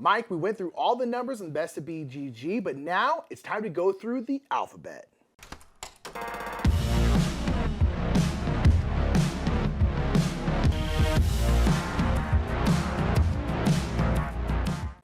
Mike, we went through all the numbers in the best of BGG, but now it's time to go through the alphabet.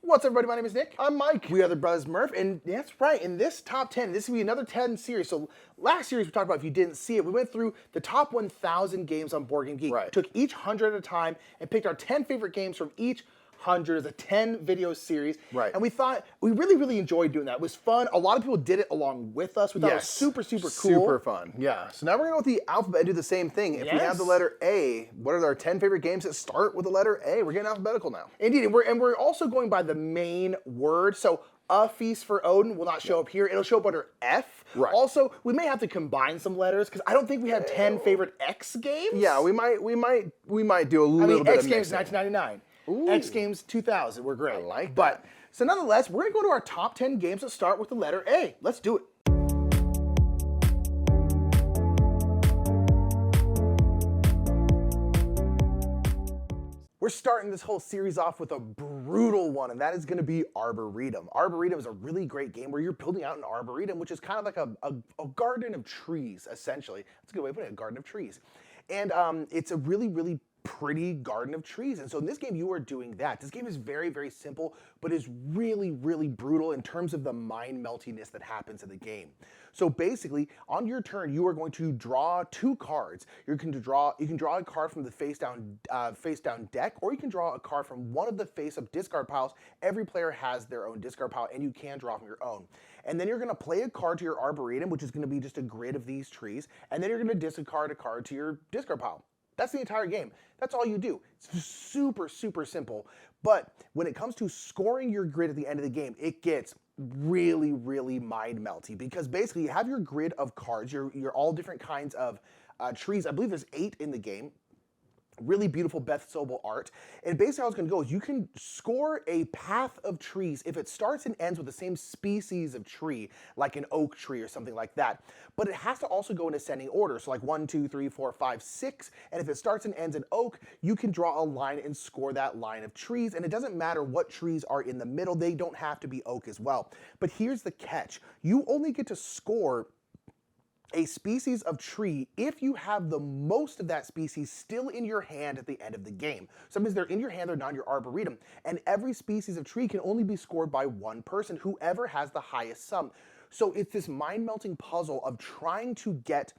What's up, everybody? My name is Nick. I'm Mike. We are the Brothers Murph, and that's right, in this top 10, this will be another 10 series. So last series we talked about, if you didn't see it, we went through the top 1,000 games on Board Game Geek. Right. Took each 100 at a time and picked our 10 favorite games from each 100 as a 10 video series. Right. And we thought, we really enjoyed doing that. It was fun. A lot of people did it along with us. We thought it was super cool. Super fun, yeah. So now we're going to go with the alphabet and do the same thing. If we have the letter A, what are our 10 favorite games that start with the letter A? We're getting alphabetical now. Indeed, and we're also going by the main word. So A Feast for Odin will not show up here. It'll show up under F. Right. Also, we may have to combine some letters because I don't think we have 10 favorite X games. Yeah, we might do a little bit X of Games mixing. 1999. Ooh. X Games 2000 were great. I like that. But, so nonetheless, we're going to go to our top 10 games that start with the letter A. Let's do it. We're starting this whole series off with a brutal one, and that is going to be Arboretum. Arboretum is a really great game where you're building out an arboretum, which is kind of like a garden of trees, essentially. That's a good way of putting it, a garden of trees. And it's a really pretty garden of trees. And so in this game, you are doing that. This game is very simple, but is really brutal in terms of the mind meltiness that happens in the game. So basically, on your turn, you are going to draw 2 cards. You can draw a card from the face down deck, or you can draw a card from one of the face-up discard piles. Every player has their own discard pile, and you can draw from your own. And then you're going to play a card to your Arboretum, which is going to be just a grid of these trees, and then you're going to discard a card to your discard pile. That's the entire game. That's all you do. It's super simple. But when it comes to scoring your grid at the end of the game, it gets really mind melty, because basically you have your grid of cards, your all different kinds of trees. I believe there's 8 in the game. Really beautiful Beth Sobel art. And basically how it's going to go is you can score a path of trees if it starts and ends with the same species of tree, like an oak tree or something like that. But it has to also go in ascending order. So like 1, 2, 3, 4, 5, 6. And if it starts and ends in oak, you can draw a line and score that line of trees. And it doesn't matter what trees are in the middle. They don't have to be oak as well. But here's the catch. You only get to score a species of tree if you have the most of that species still in your hand at the end of the game. So that means they're in your hand, they're not in your Arboretum. And every species of tree can only be scored by one person, whoever has the highest sum. So it's this mind-melting puzzle of trying to get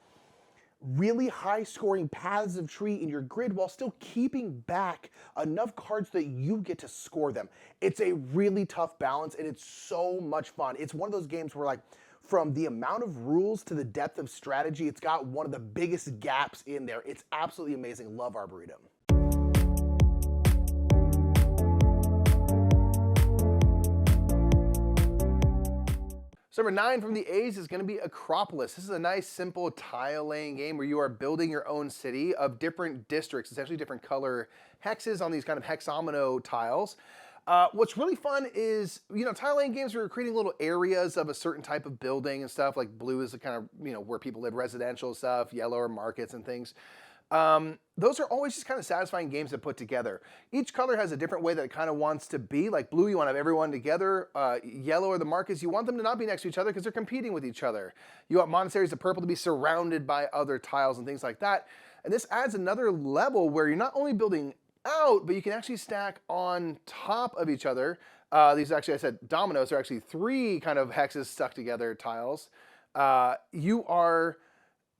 really high-scoring paths of tree in your grid while still keeping back enough cards that you get to score them. It's a really tough balance, and it's so much fun. It's one of those games where, like, from the amount of rules to the depth of strategy, it's got one of the biggest gaps in there. It's absolutely amazing. Love Arboretum. So number 9 from the A's is going to be Akropolis. This is a nice, simple tile-laying game where you are building your own city of different districts, essentially different color hexes on these kind of hexamino tiles. What's really fun is, tile laying games where you're creating little areas of a certain type of building and stuff. Like blue is the kind of, where people live, residential stuff, yellow are markets and things. Those are always just kind of satisfying games to put together. Each color has a different way that it kind of wants to be. Like blue, you want to have everyone together. Yellow are the markets. You want them to not be next to each other because they're competing with each other. You want monasteries of purple to be surrounded by other tiles and things like that. And this adds another level where you're not only building out, but you can actually stack on top of each other. These actually, I said dominoes, are actually 3 kind of hexes stuck together tiles. You are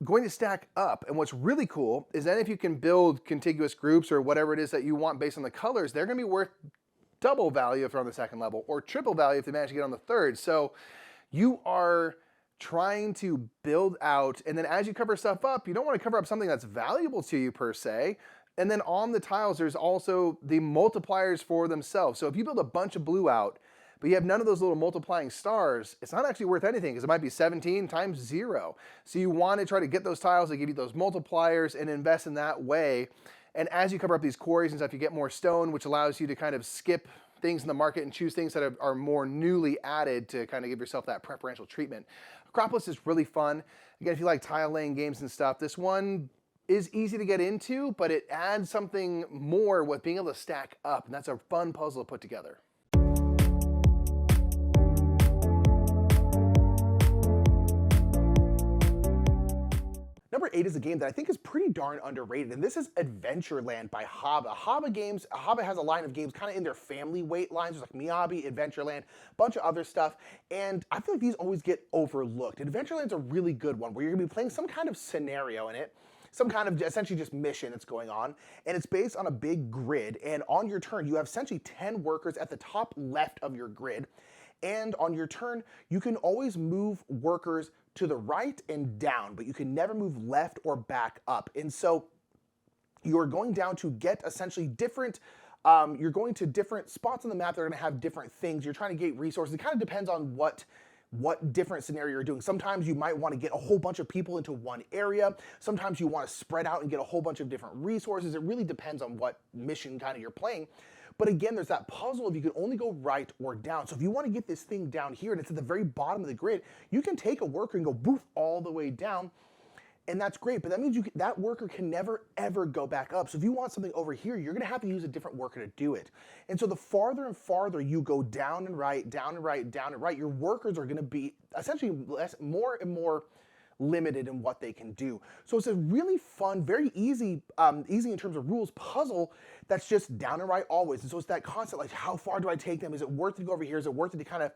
going to stack up, and what's really cool is then if you can build contiguous groups or whatever it is that you want based on the colors, they're going to be worth double value if they're on the 2nd level, or triple value if they manage to get on the 3rd. So you are trying to build out, and then as you cover stuff up, you don't want to cover up something that's valuable to you per se. And then on the tiles, there's also the multipliers for themselves. So if you build a bunch of blue out, but you have none of those little multiplying stars, it's not actually worth anything because it might be 17 times 0. So you want to try to get those tiles that give you those multipliers and invest in that way. And as you cover up these quarries and stuff, you get more stone, which allows you to kind of skip things in the market and choose things that are more newly added to kind of give yourself that preferential treatment. Akropolis is really fun. Again, if you like tile laying games and stuff, this one is easy to get into, but it adds something more with being able to stack up, and that's a fun puzzle to put together. Number 8 is a game that I think is pretty darn underrated, and this is Adventureland by HABA. HABA has a line of games kind of in their family weight lines. There's like Miyabi, Adventureland, a bunch of other stuff, and I feel like these always get overlooked. Adventureland's a really good one where you're going to be playing some kind of scenario in it, some kind of essentially just mission that's going on, and it's based on a big grid, and on your turn you have essentially 10 workers at the top left of your grid, and on your turn you can always move workers to the right and down, but you can never move left or back up. And so you're going down to get essentially different, you're going to different spots on the map that are going to have different things. You're trying to get resources. It kind of depends on what different scenario you're doing. Sometimes you might want to get a whole bunch of people into one area. Sometimes you want to spread out and get a whole bunch of different resources. It really depends on what mission kind of you're playing. But again, there's that puzzle of you can only go right or down. So if you want to get this thing down here and it's at the very bottom of the grid, you can take a worker and go boof all the way down, and that's great. But that means that worker can never ever go back up. So if you want something over here, you're going to have to use a different worker to do it. And so the farther and farther you go down and right, down and right, down and right, your workers are going to be essentially more and more limited in what they can do. So it's a really fun, very easy in terms of rules puzzle that's just down and right always. And so it's that constant, like, how far do I take them? Is it worth it to go over here? Is it worth it to kind of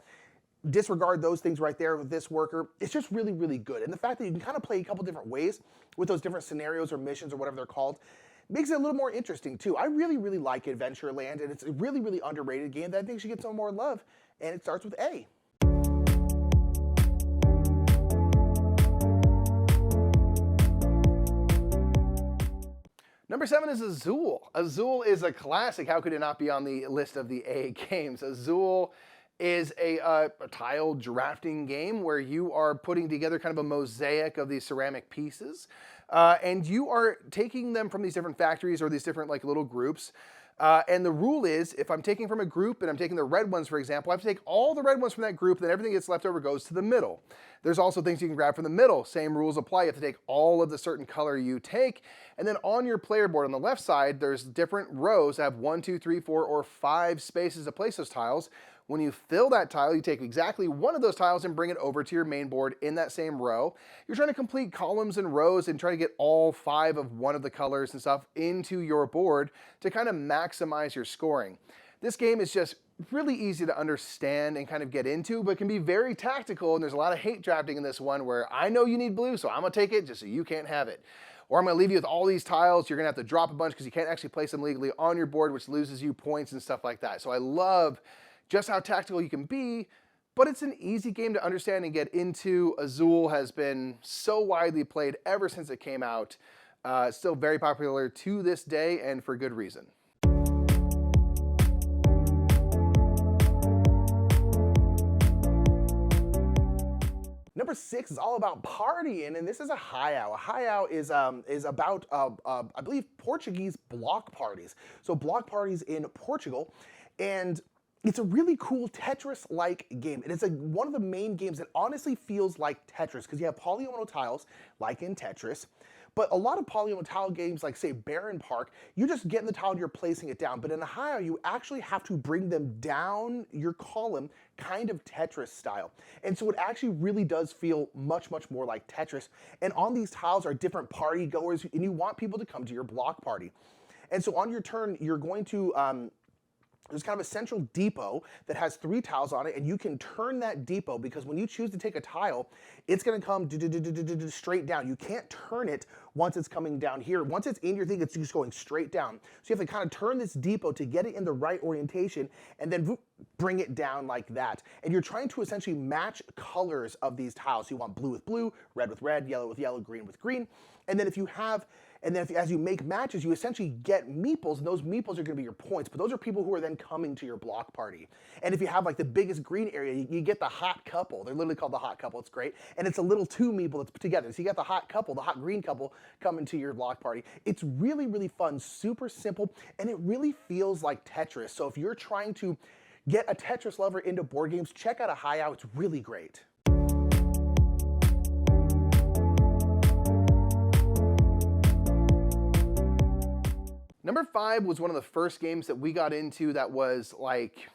disregard those things right there with this worker? It's just really, really good. And the fact that you can kind of play a couple different ways with those different scenarios or missions or whatever they're called makes it a little more interesting too. I really, really like Adventureland, and it's a really, really underrated game that I think should get some more love. And it starts with A. Number 7 is Azul. Azul is a classic. How could it not be on the list of the A games? Azul is a tile drafting game where you are putting together kind of a mosaic of these ceramic pieces, and you are taking them from these different factories or these different like little groups. And the rule is, if I'm taking from a group and I'm taking the red ones, for example, I have to take all the red ones from that group, then everything that's left over goes to the middle. There's also things you can grab from the middle. Same rules apply. You have to take all of the certain color you take. And then on your player board on the left side, there's different rows that have 1, 2, 3, 4, or 5 spaces to place those tiles. When you fill that tile, you take exactly one of those tiles and bring it over to your main board in that same row. You're trying to complete columns and rows and try to get all 5 of one of the colors and stuff into your board to kind of maximize your scoring. This game is just really easy to understand and kind of get into, but can be very tactical, and there's a lot of hate drafting in this one where I know you need blue, so I'm gonna take it just so you can't have it. Or I'm gonna leave you with all these tiles, you're gonna have to drop a bunch because you can't actually place them legally on your board, which loses you points and stuff like that. So I love just how tactical you can be, but it's an easy game to understand and get into. Azul has been so widely played ever since it came out. It's still very popular to this day, and for good reason. Number 6 is all about partying, and this is a Arraial. Arraial is about, I believe, Portuguese block parties. So block parties in Portugal, and it's a really cool Tetris-like game. It is one of the main games that honestly feels like Tetris, because you have polyomino tiles, like in Tetris, but a lot of polyomino tile games, like say Baron Park, you just get in the tile and you're placing it down. But in Arraial, you actually have to bring them down your column, kind of Tetris style. And so it actually really does feel much, much more like Tetris. And on these tiles are different party goers, and you want people to come to your block party. And so on your turn, you're going to there's kind of a central depot that has 3 tiles on it, and you can turn that depot, because when you choose to take a tile, it's going to come straight down. You can't turn it once it's coming down here. Once it's in your thing, it's just going straight down. So you have to kind of turn this depot to get it in the right orientation, and then bring it down like that. And you're trying to essentially match colors of these tiles. So you want blue with blue, red with red, yellow with yellow, green with green. And then as you make matches, you essentially get meeples, and those meeples are going to be your points. But those are people who are then coming to your block party. And if you have like the biggest green area, you get the hot couple. They're literally called the hot couple. It's great. And it's a little 2 meeple that's put together. So you got the hot couple, the hot green couple coming to your block party. It's really, really fun, super simple, and it really feels like Tetris. So if you're trying to get a Tetris lover into board games, check out Arraial. It's really great. Number 5 was one of the first games that we got into that was like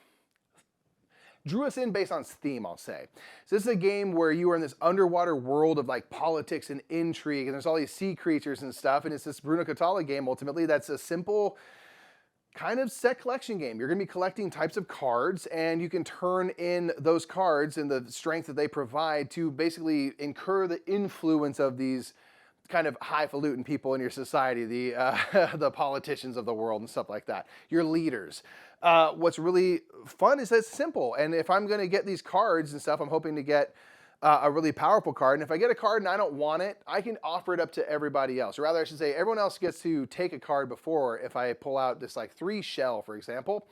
drew us in based on its theme, I'll say. So this is a game where you are in this underwater world of like politics and intrigue, and there's all these sea creatures and stuff, and it's this Bruno Cathala game ultimately that's a simple kind of set collection game. You're going to be collecting types of cards, and you can turn in those cards and the strength that they provide to basically incur the influence of these kind of highfalutin people in your society, the the politicians of the world and stuff like that, your leaders. What's really fun is that it's simple, and if I'm going to get these cards and stuff, I'm hoping to get a really powerful card, and if I get a card and I don't want it, I can offer it up to everybody else. Or rather, I should say, everyone else gets to take a card before. If I pull out this like 3 shell, for example,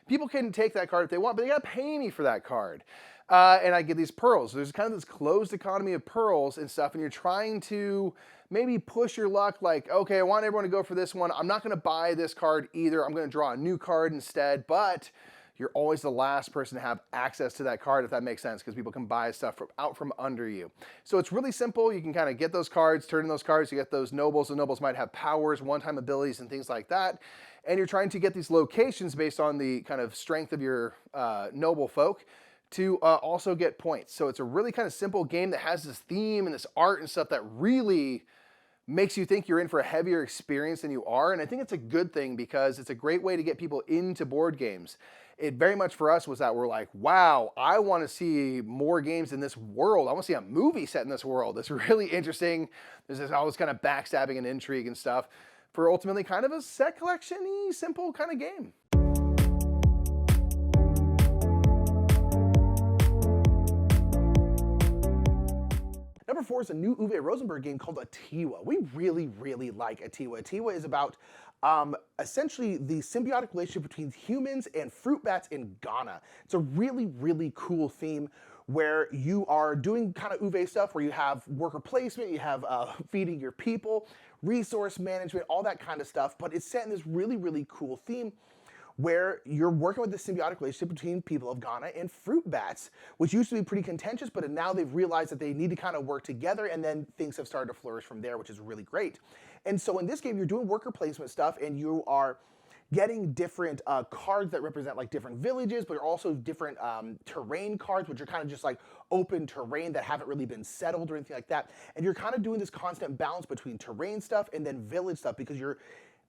people can take that card if they want, but they gotta pay me for that card. And I get these pearls. There's kind of this closed economy of pearls and stuff, and you're trying to maybe push your luck like, okay, I want everyone to go for this one. I'm not gonna buy this card either. I'm gonna draw a new card instead, but you're always the last person to have access to that card, if that makes sense, because people can buy stuff out from under you. So it's really simple. You can kind of get those cards, turn in those cards, you get those nobles. The nobles might have powers, one-time abilities, and things like that. And you're trying to get these locations based on the kind of strength of your noble folk to also get points. So it's a really kind of simple game that has this theme and this art and stuff that really makes you think you're in for a heavier experience than you are. And I think it's a good thing because it's a great way to get people into board games. It very much for us was that we're like, wow, I want to see more games in this world. I want to see a movie set in this world. It's really interesting. There's this always kind of backstabbing and intrigue and stuff for ultimately kind of a set collection-y, simple kind of game. Number 4 is a new Uwe Rosenberg game called Atiwa. We really, really like Atiwa. Atiwa is about essentially the symbiotic relationship between humans and fruit bats in Ghana. It's a really, really cool theme where you are doing kind of Uwe stuff, where you have worker placement, you have feeding your people, resource management, all that kind of stuff, but it's set in this really, really cool theme where you're working with the symbiotic relationship between people of Ghana and fruit bats, which used to be pretty contentious, but now they've realized that they need to kind of work together, and then things have started to flourish from there, which is really great. And so in this game, you're doing worker placement stuff, and you are getting different cards that represent like different villages, but you're also different terrain cards, which are kind of just like open terrain that haven't really been settled or anything like that. And you're kind of doing this constant balance between terrain stuff and then village stuff, because you're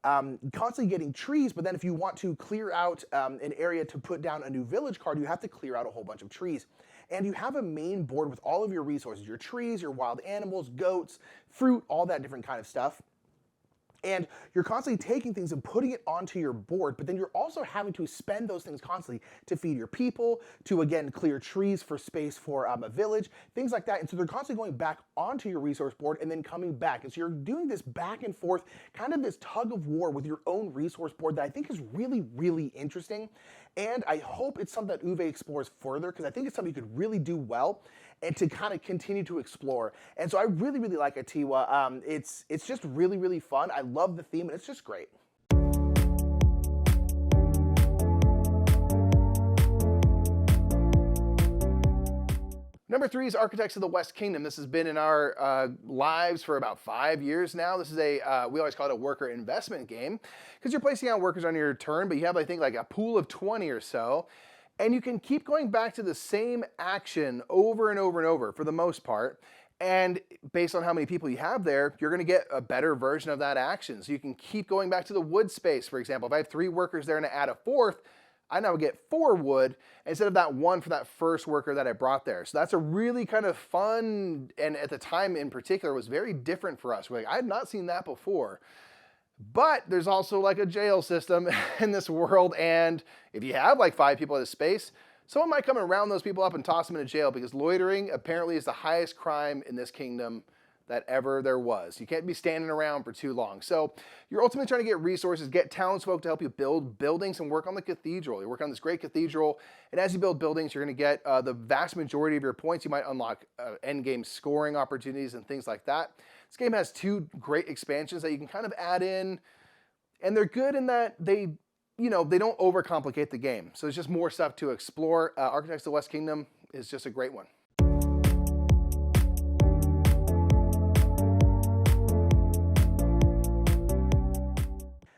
constantly getting trees, but then if you want to clear out an area to put down a new village card, you have to clear out a whole bunch of trees. And you have a main board with all of your resources, your trees, your wild animals, goats, fruit, all that different kind of stuff. And you're constantly taking things and putting it onto your board, but then you're also having to spend those things constantly to feed your people, to again clear trees for space for a village, things like that. And so they're constantly going back onto your resource board and then coming back. And so you're doing this back and forth, kind of this tug of war with your own resource board that I think is really, really interesting. And I hope it's something that Uwe explores further, because I think it's something you could really do well and to kind of continue to explore. And so I really, really like Atiwa. It's just really, really fun. I love the theme, and it's just great. Number 3 is Architects of the West Kingdom. This has been in our lives for about 5 years now. This is we always call it a worker investment game, because you're placing out workers on your turn, but you have, I think, like a pool of 20 or so. And you can keep going back to the same action over and over and over for the most part. And based on how many people you have there, you're going to get a better version of that action. So you can keep going back to the wood space, for example. If I have 3 workers there and I add a 4th, I now get 4 wood instead of that 1 for that first worker that I brought there. So that's a really kind of fun, and at the time in particular, was very different for us. We're like, I had not seen that before. But there's also like a jail system in this world, and if you have like 5 people at a space, someone might come and round those people up and toss them into jail, because loitering apparently is the highest crime in this kingdom that ever there was. You can't be standing around for too long. So you're ultimately trying to get resources, get townsfolk to help you build buildings and work on the cathedral. You work on this great cathedral, and as you build buildings, you're going to get the vast majority of your points. You might unlock endgame scoring opportunities and things like that. This game has 2 great expansions that you can kind of add in, and they're good in that they don't overcomplicate the game. So it's just more stuff to explore. Architects of the West Kingdom is just a great one.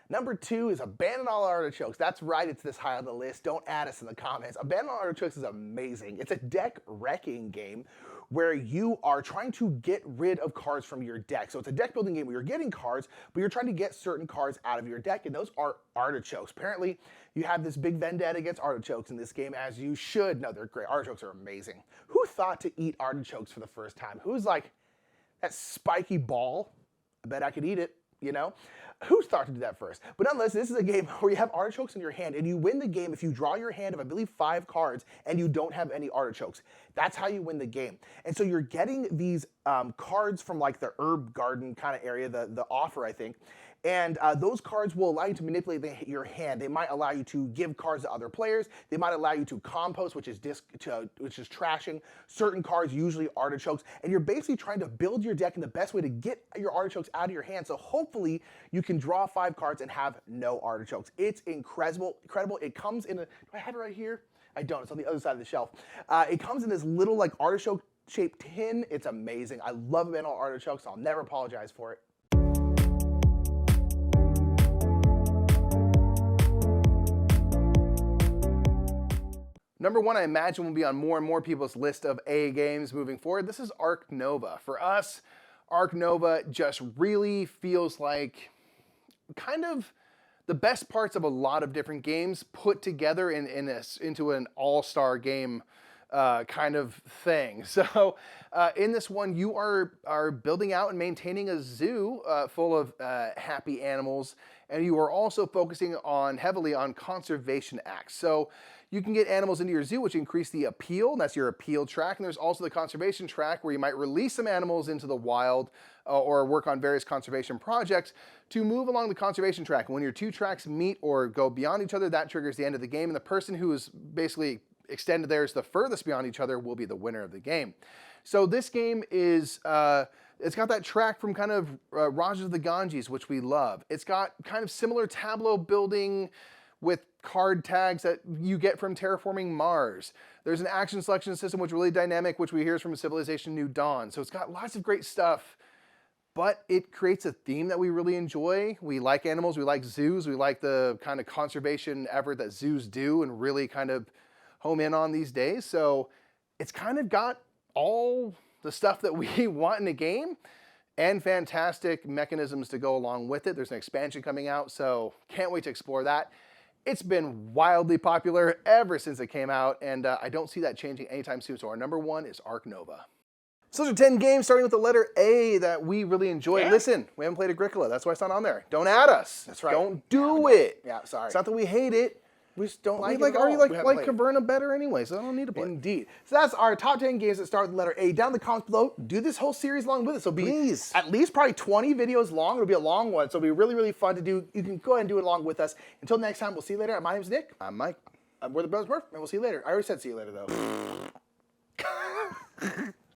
Number Number 2 is Abandon All Artichokes. That's right, it's this high on the list. Don't add us in the comments. Abandon All Artichokes is amazing. It's a deck wrecking game where you are trying to get rid of cards from your deck. So it's a deck building game where you're getting cards, but you're trying to get certain cards out of your deck, and those are artichokes. Apparently, you have this big vendetta against artichokes in this game, as you should. No, they're great. Artichokes are amazing. Who thought to eat artichokes for the first time? Who's like, that spiky ball? I bet I could eat it, you know? Who thought to do that first? But nonetheless, this is a game where you have artichokes in your hand, and you win the game if you draw your hand of, I believe, 5 cards, and you don't have any artichokes. That's how you win the game. And so you're getting these cards from like the herb garden kind of area, the offer, I think. And those cards will allow you to manipulate your hand. They might allow you to give cards to other players. They might allow you to compost, which is trashing certain cards, usually artichokes. And you're basically trying to build your deck in the best way to get your artichokes out of your hand. So hopefully you can draw 5 cards and have no artichokes. It's incredible. It comes in a, do I have it right here? I don't. It's on the other side of the shelf. It comes in this little like artichoke shaped tin. It's amazing. I love Abandon All Artichokes. I'll never apologize for it. Number 1, I imagine, will be on more and more people's list of A games moving forward. This is Arc Nova. For us, Arc Nova just really feels like kind of the best parts of a lot of different games put together into an all-star game kind of thing. So in this one, you are building out and maintaining a zoo full of happy animals, and you are also focusing heavily on conservation acts. So you can get animals into your zoo, which increase the appeal, and that's your appeal track. And there's also the conservation track where you might release some animals into the wild or work on various conservation projects to move along the conservation track. And when your 2 tracks meet or go beyond each other, that triggers the end of the game. And the person who is basically extended theirs the furthest beyond each other will be the winner of the game. So this game is, it's got that track from kind of Rajas of the Ganges, which we love. It's got kind of similar tableau building with card tags that you get from Terraforming Mars. There's an action selection system which is really dynamic, which we hear from Civilization New Dawn. So it's got lots of great stuff, but it creates a theme that we really enjoy. We like animals, we like zoos, we like the kind of conservation effort that zoos do and really kind of home in on these days. So it's kind of got all the stuff that we want in a game and fantastic mechanisms to go along with it. There's an expansion coming out, so can't wait to explore that. It's been wildly popular ever since it came out, and I don't see that changing anytime soon. So our number 1 is Arc Nova. So those are 10 games starting with the letter A that we really enjoy. Yeah. Listen, we haven't played Agricola. That's why it's not on there. Don't add us. That's right. Don't do it. Yeah, sorry. It's not that we hate it. We just don't like it. I already like Caverna better anyway, so I don't need to play. Indeed. So that's our top 10 games that start with the letter A. Down in the comments below, do this whole series along with us. It'll be at least probably 20 videos long. It'll be a long one, so it'll be really, really fun to do. You can go ahead and do it along with us. Until next time, we'll see you later. My name's Nick. I'm Mike. We're the Brothers Murph, and we'll see you later. I already said see you later, though.